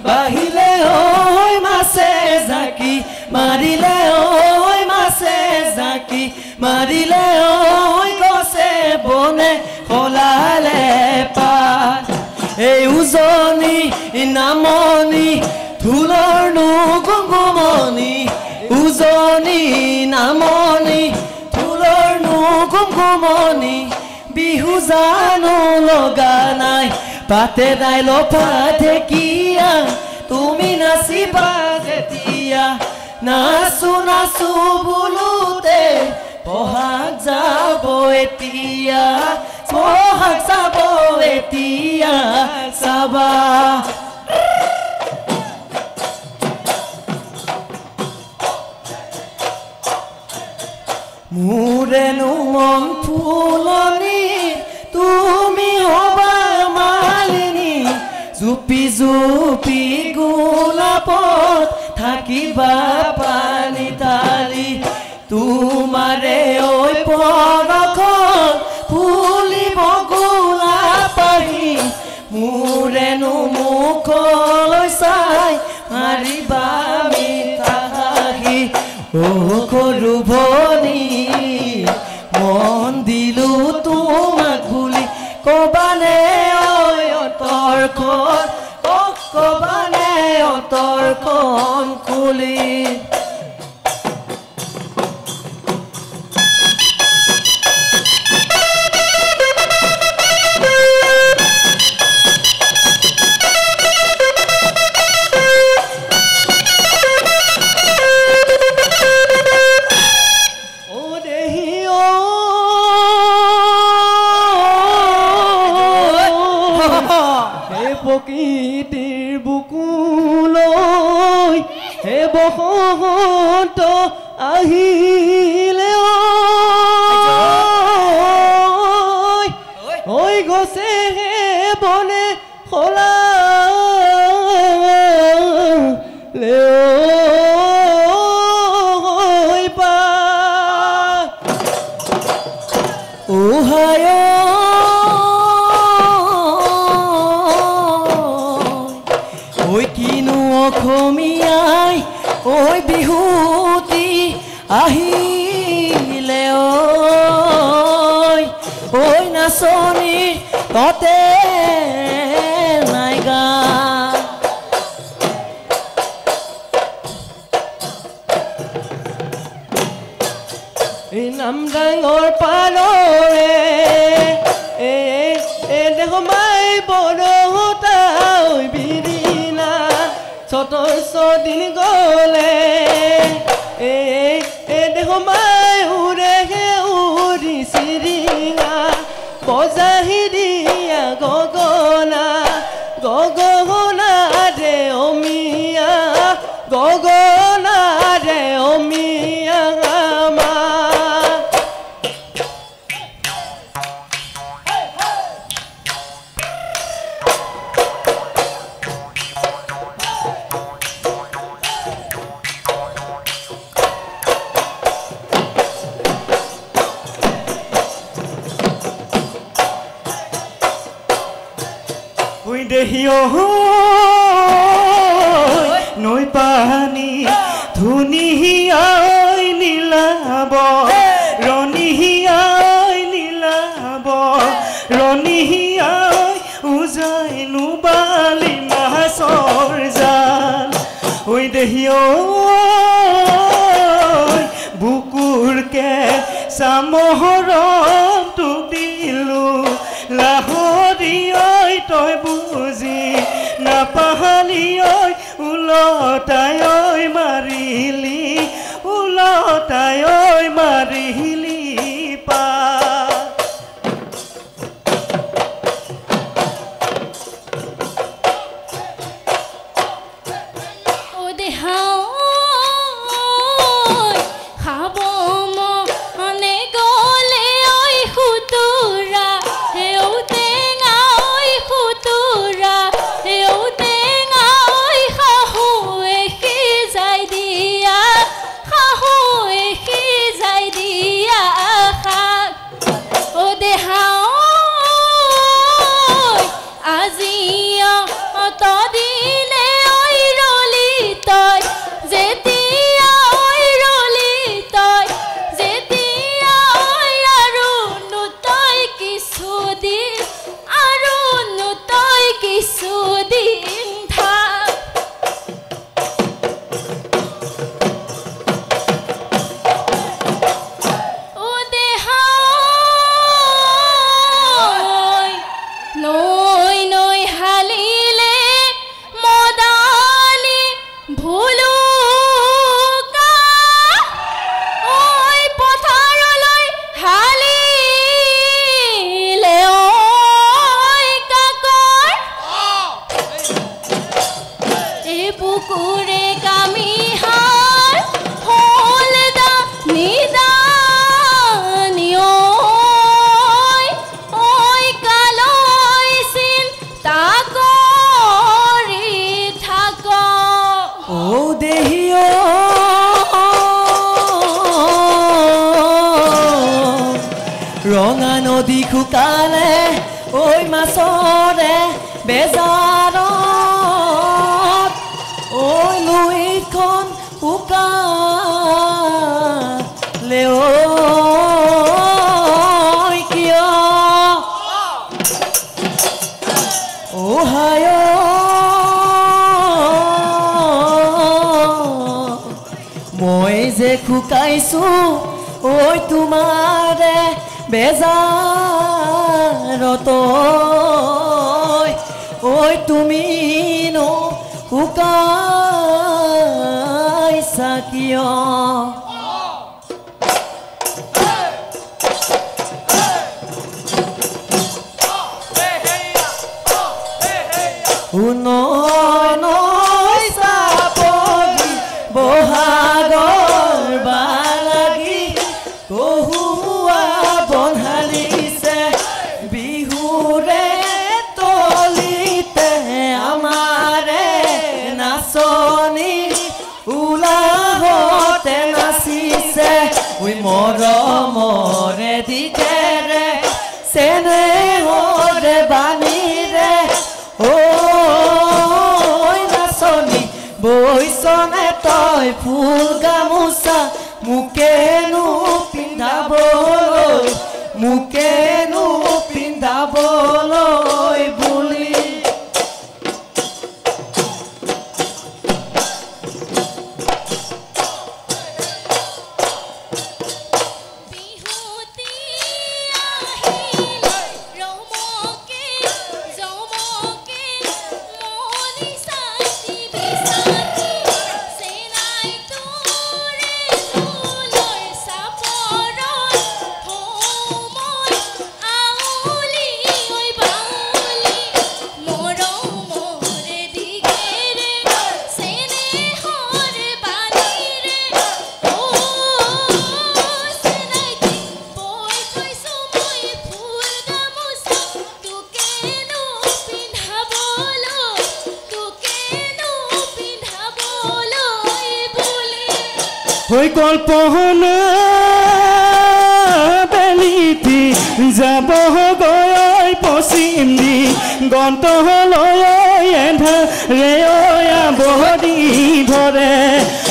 বাহিলে ঐ মাছে জাকি মাৰিলে ঐ মাছে জাকি মাৰিলে ঐ গছে বনে খলালে পাত এই উজনি নামনি ঢোলৰ নুগুমগুমনি উজনি নামনি ঢোলৰ নুগুমগুমনি বিহু জানো লগা নাই পাতে নাই লফাতে কিয়া তুমি নাচিবা যেতিয়া নাচো নাচো বোলোতে বহাগ যাব এতিয়া বহাগ যাব এতিয়া চাবা মোৰেনো মন ফুলনি তুমি হবা মালিনী জুপি জুপি গোলাপত থাকিবা পানী তালি তোমাৰে ঐ পৰখন ফুলিব গোলাপ আহি মোৰেনো মুখলৈ চাই মাৰিবা মিঠা হাঁহি ও সৰু ভনী মন দিলো তোমাক বুলি কবানে ঐ অতৰখন কবানে অতৰখন খুলি প্ৰকৃতিৰ বুকুলৈ হে বসন্ত আহিলে ঐ গছে হে বনে খলালে পা ওহায় ঐ কিনো অসমীয়াই ঐ বিহুতি আহিলে ঐ নাচনি ততে নাই গান নাম ডাঙৰ পালৰে দেখ মাই বৰহতা বিৰিনা চতৰ ছদিন গলে দেখ মাই উৰে উৰি চিৰিঙা বজাহি দিয়া গগনা গগনা ৰে অমিয়া গগনা ৰে অমিয়া নৈ পানী ধুনীয়াই নীলাব ৰনিয়াই নীলাব ৰনিয়াই উজাই নুবালি মাছৰ জাল ঐ দেহি বুকুৰকে চামহৰম তোক দিলো লাহৰি ঐ তই বুজি নাপাহালি ঐ উলতাই ঐ মাৰিলি উলতাই ঐ মাৰিলি পা Hey, ও দেহিও ৰঙা নদী শুকালে ঐ মাছৰে বেজাৰত ঐ লুইতখন শুকালে ঐ কিয় ও হায় মই যে শুকাইছো ঐ তোমাৰে বেজাৰত ঐ তুমি নো শুকাইছা কিয় চাপৰি বহাগৰ বাগি কহুৱা বন্ধালিছে বিহুৰে তলিতে আমাৰে নাচনি উলাহতে নাচিছে ঐ মৰমৰে দিগেৰে চেনেহৰে বাণীৰে ঐ নাচনি বৈচনে তই ফুল গামোচা মোকেনো পিন্ধাবলৈ বুলি হৈ কল্পনা বেলিটি যাব গৈ পশ্চিম দি গন্তলৈ এন্ধাৰে আৱৰি ধৰে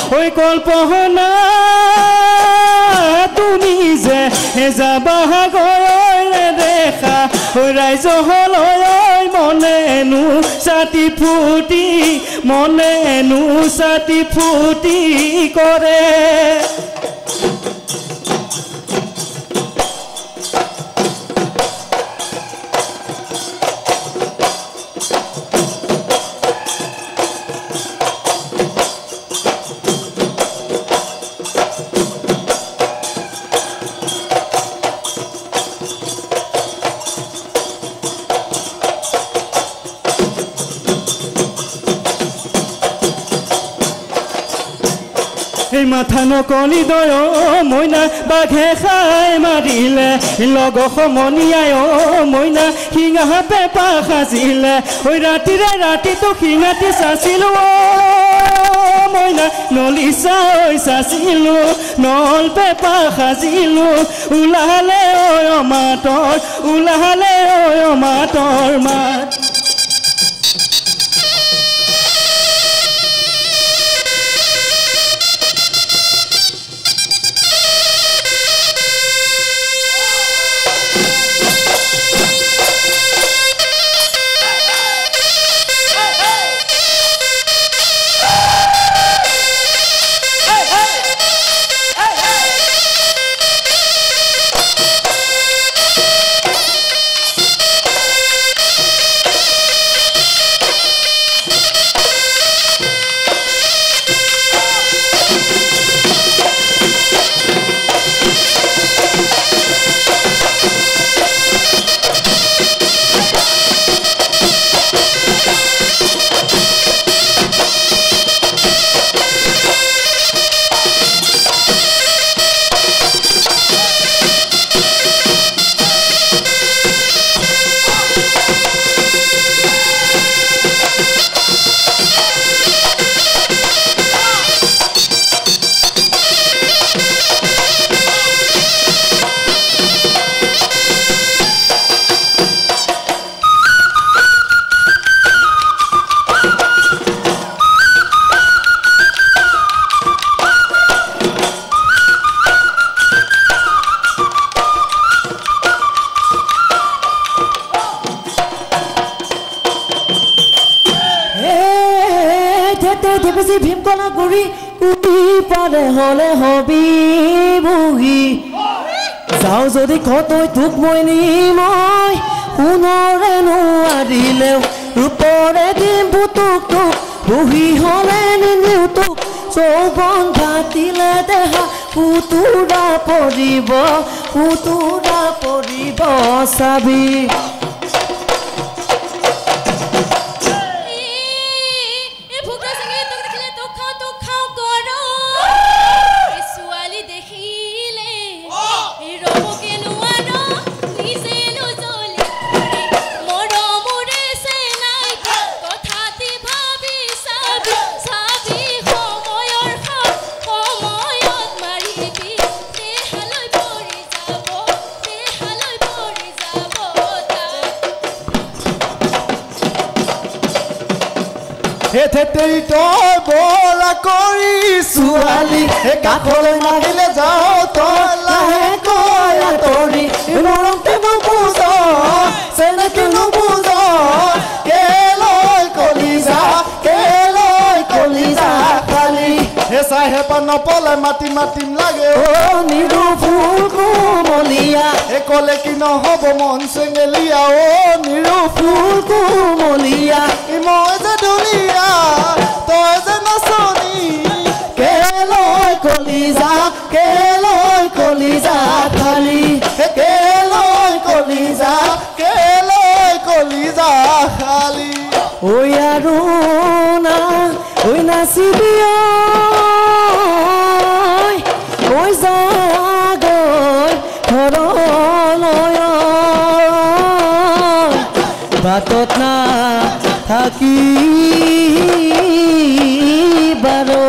হৈ কল্পনা তুমি যে যাবা গৈ দেখা হৈ ৰাইজলৈ মনেনো ছাতি ফুটি কৰে এই মাথা নকলি দয় মইনা বাঘে খাই মাৰিলে লগ সমনীয়াই মইনা শিঙা পেপা সাজিলে ঐ ৰাতিটো শিঙাটি চাচিলো মইনা নলি চাচিলো নল পেপা সাজিলো ওলালে মাতৰ মাত পাৰে দেবেছি ভীমকলা গুৰি কুটি পাৰে হলে হবি বুহি যাও যদি কতই তোক মই নিময় সোণৰে নোৱাৰিলেও ৰূপৰে দিম পুতুক তোক বুহি হলে নিনিও তোক চৌবন ঘাটিলে দেহা পুতুৰা পৰিব চাবি হেতেই তই বলা কৰি ছোৱালী কাষলৈ নাহিলে যাওঁ তই লাহেকৈ আঁতৰি মৰমতে মোক বুজ চেনেকে নুবুজ কেলৈ কলিজা খালি হেঁচাই হেঁপা নপলে মাতিম লাগে নিৰু ফুল কোমলীয়া কলে কি নহ'ব মন চেঙেলীয়া নিৰু ফুল কোমলীয়া মই যে দুলীয়া তই যে নচনি কেলৈ কলিজা খালি কেলৈ কলিজা খালি ঐ আৰু না ঐ নাচিবি ঐ যাগৈ ঘৰলৈ বাটত না থাকি বাৰু